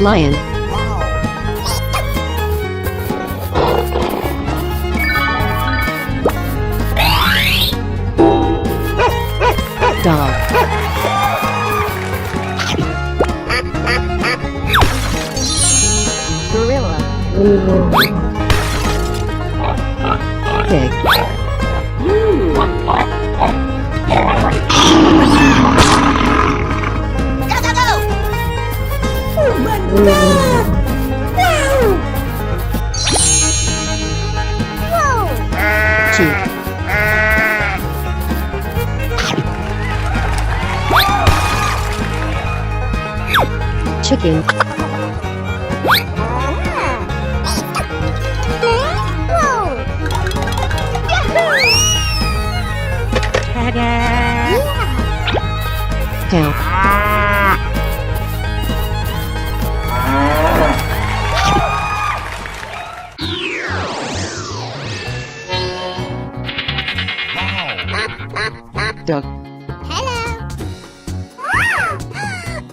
Lion. Dog. Gorilla. Pig. Sheep. Chicken. Cow. Duck. Hello.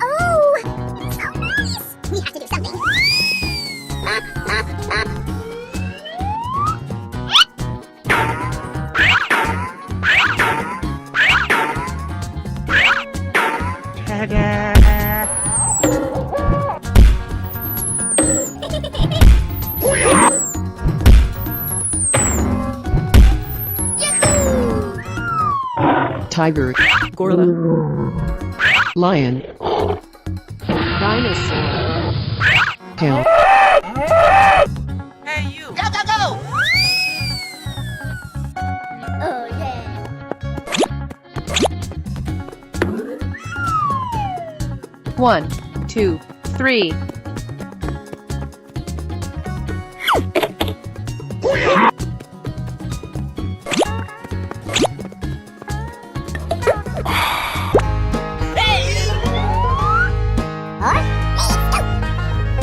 Oh, so nice. We have to do something. Tiger. Gorilla. Lion. Dinosaur. Cow. Hey, you. Go, go, go. Oh, yeah. One, two, three.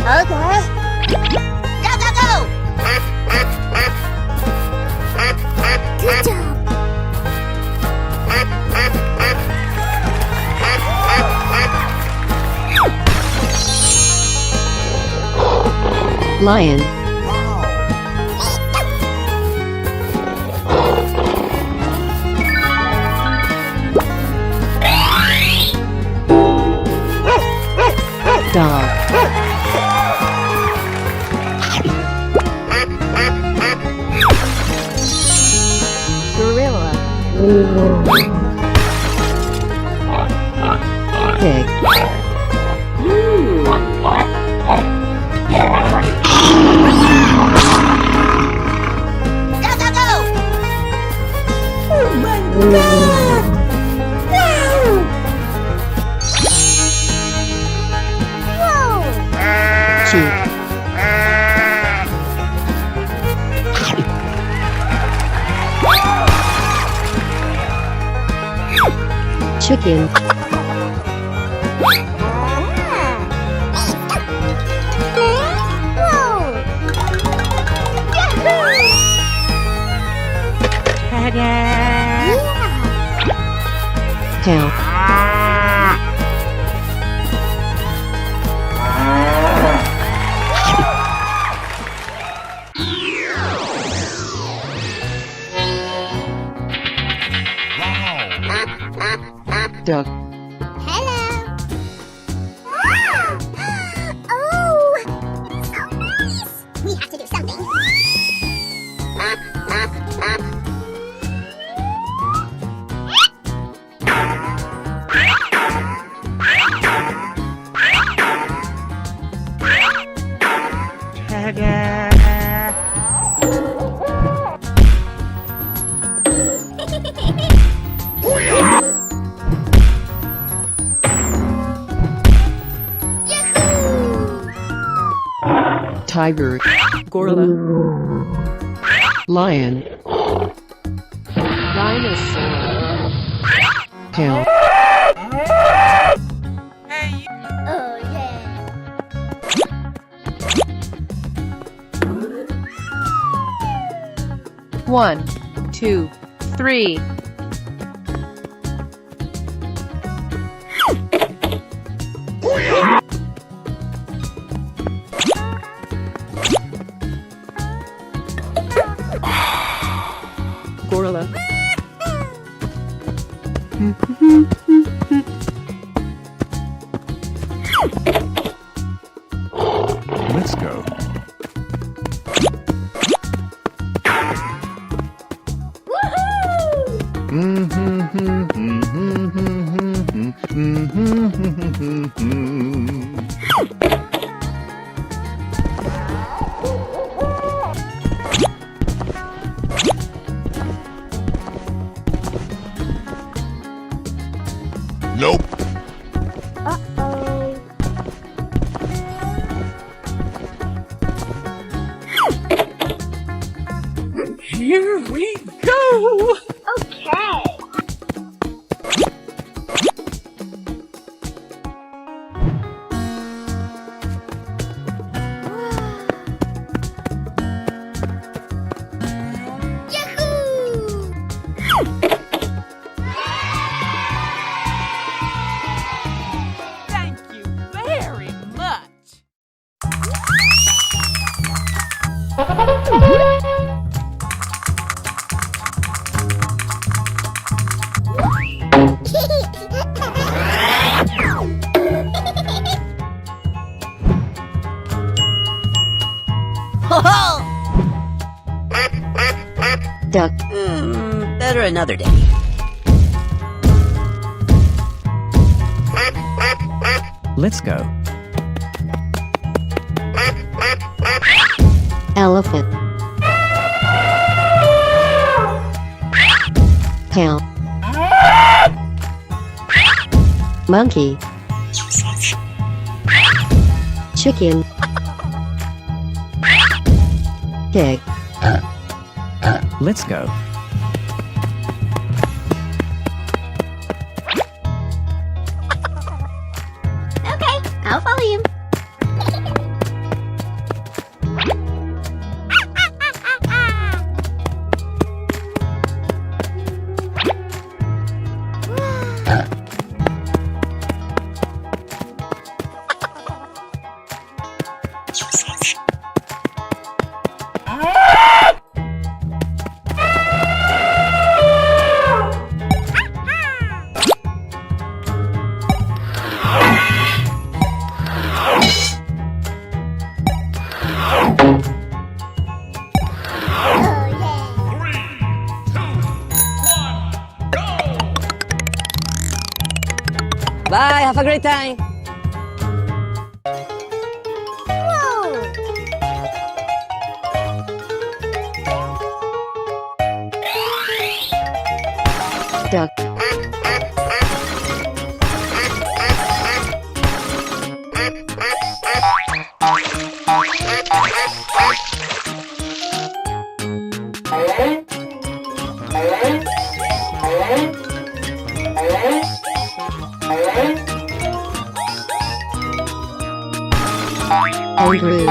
Okay. Go, go, go. Good job. Lion. Dog. Gorilla. Pig. Go, go, go. Oh, my God. Wow. Sheep. Chicken. Cow. Duck. Hello. Oh, so nice. We have to do something. Tiger. Gorilla. Lion. Dinosaur. Cow. Hey, you. Oh, yeah. One, two, three. go. Nope. Uh-oh. Here we go! Okay. Yahoo! Thank you very much! Duck. Better another day. Let's go. Elephant. Cow. Monkey. Chicken. Pig. Let's go. Okay, I'll follow you. Bye, have a great time. Whoa! Duck. Kangaroo.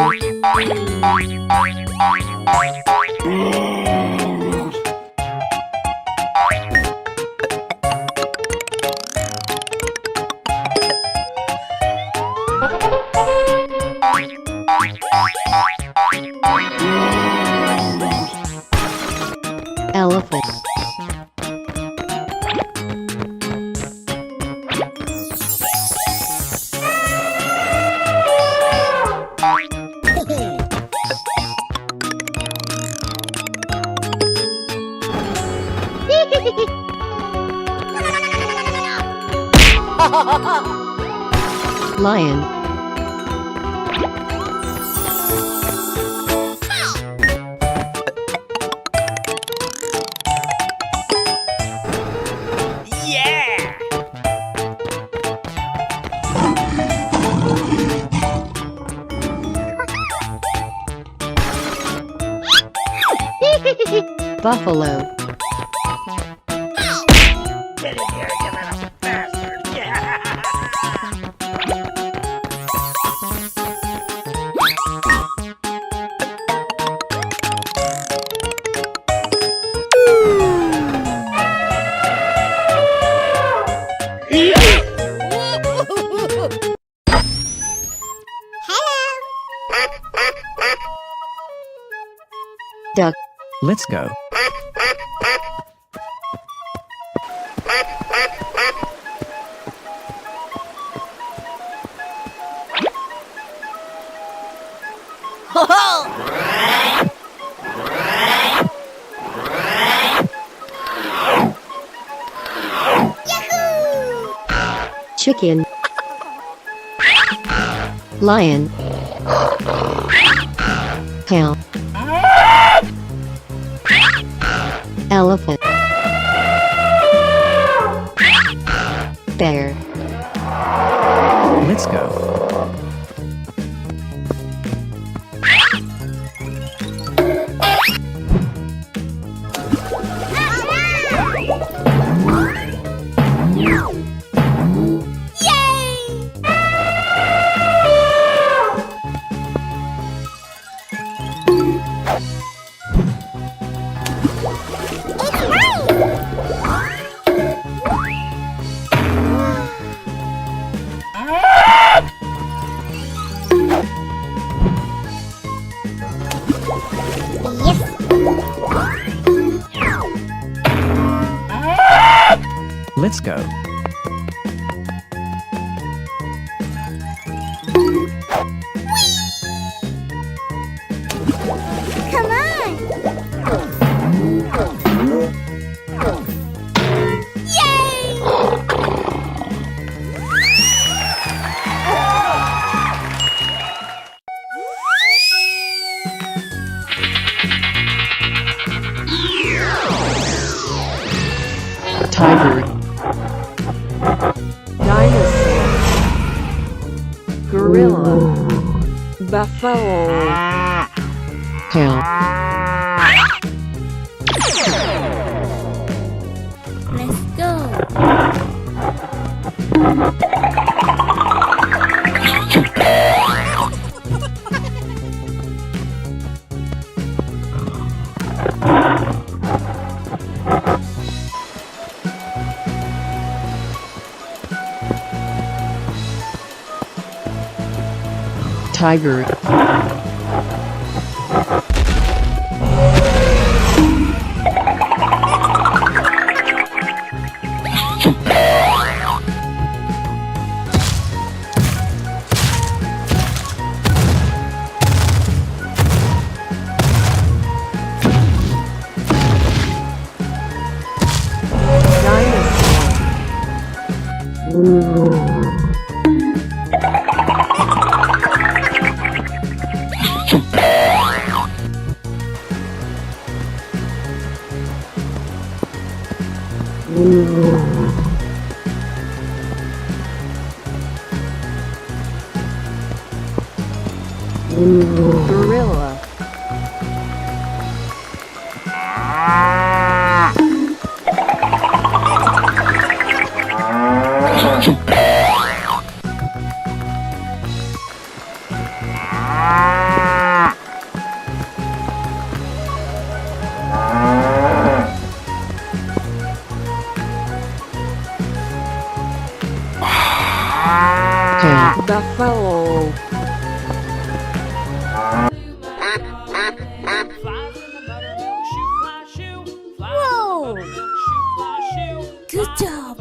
Elephant. Lion. Yeah! Buffalo. Get in here, you little bastard! Yeah! Duck. Let's go. Chicken. Lion. Cow. Elephant. Bear. Let's go. Let's go. Come on! Yay! Tiger. Dinosaur. Gorilla. Buffalo. Cow. Let's go! Tiger. Gorilla. Cow. Buffalo. Whoa! Good job!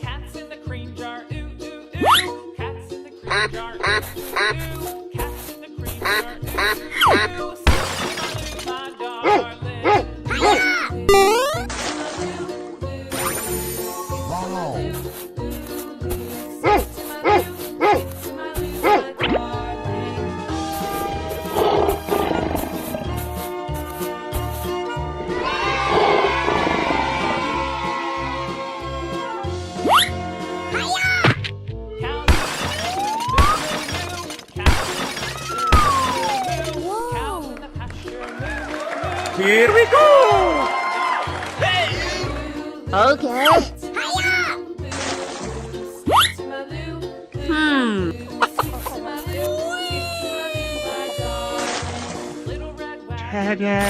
Cats in the cream jar, ooh, ooh, ooh. Cats in the cream jar, ooh, ooh, ooh. Cats in the cream jar, ooh, ooh, ooh. Sit to my darling. Here we go! Okay. Hmm. Little red wagon.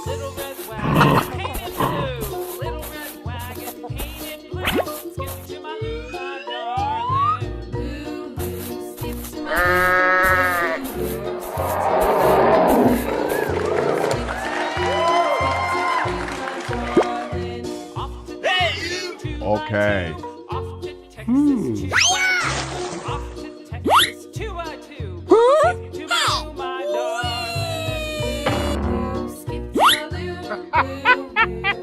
Little red wagon painted blue. Little red wagon painted blue. Skip to my Lou, my darling. Lou, Lou, skip to my Lou. Okay. Off to Texas, off to Texas, 2 by 2. Skip to Maloo, my darling. Skip to Maloo,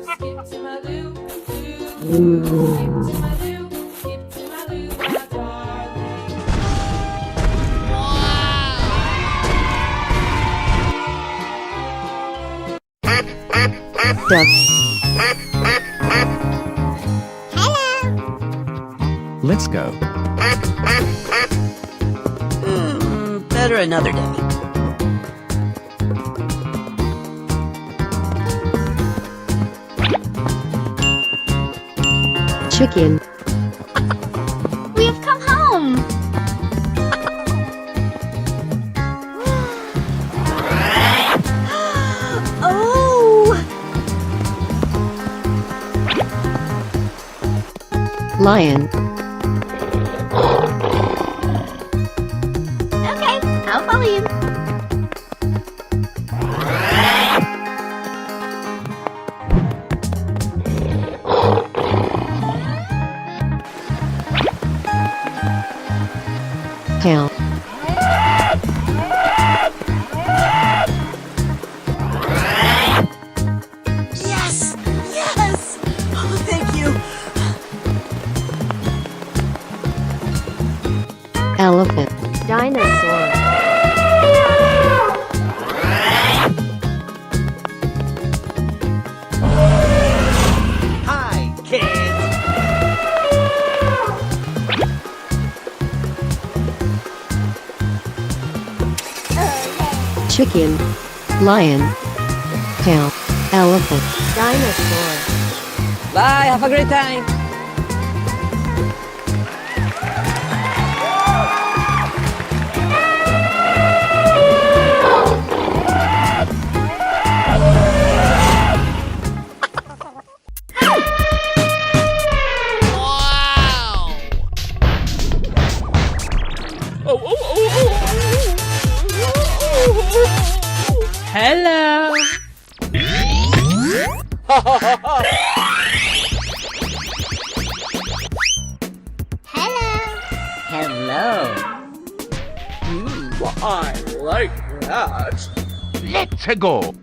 skip to Maloo, skip to Maloo, skip to Maloo, my darling. duck, Let's go. Better another day. chicken, We've come home. Oh, lion, okay, I'll follow you. cow, Yes! Yes! Oh, thank you. elephant, Dinosaur. Hi, kids. chicken, lion, cow, elephant, Dinosaur. Bye, have a great time. Hello. Hello. I like that. Let's go.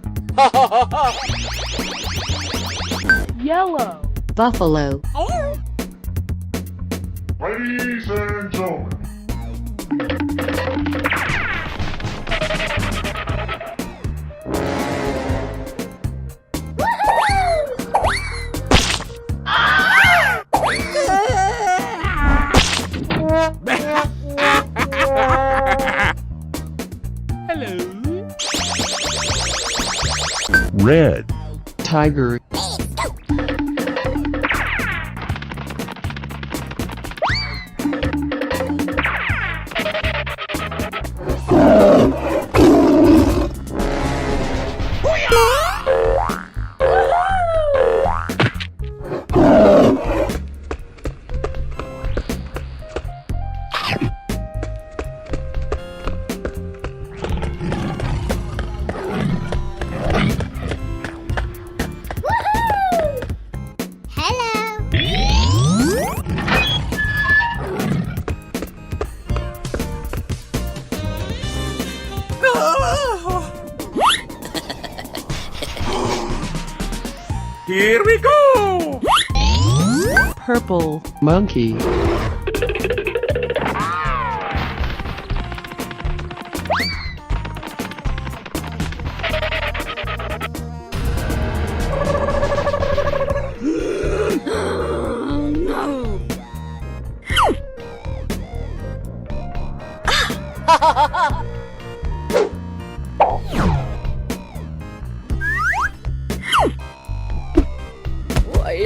Yellow. buffalo, Ladies and gentlemen, Red. tiger, Here we go. purple, monkey,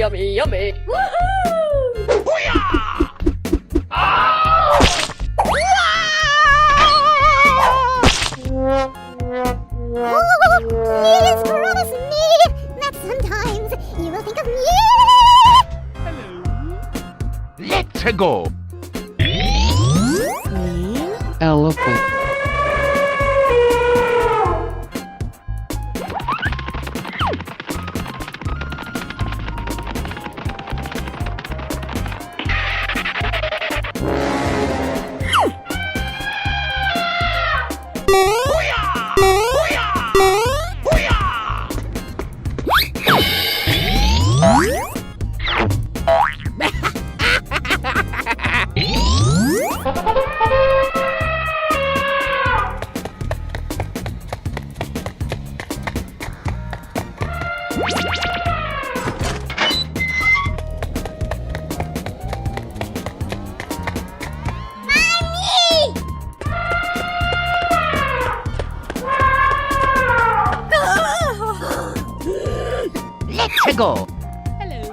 Yummy, yummy. Please promise me that sometimes you will think of me. Let's go. elephant, go. Hello.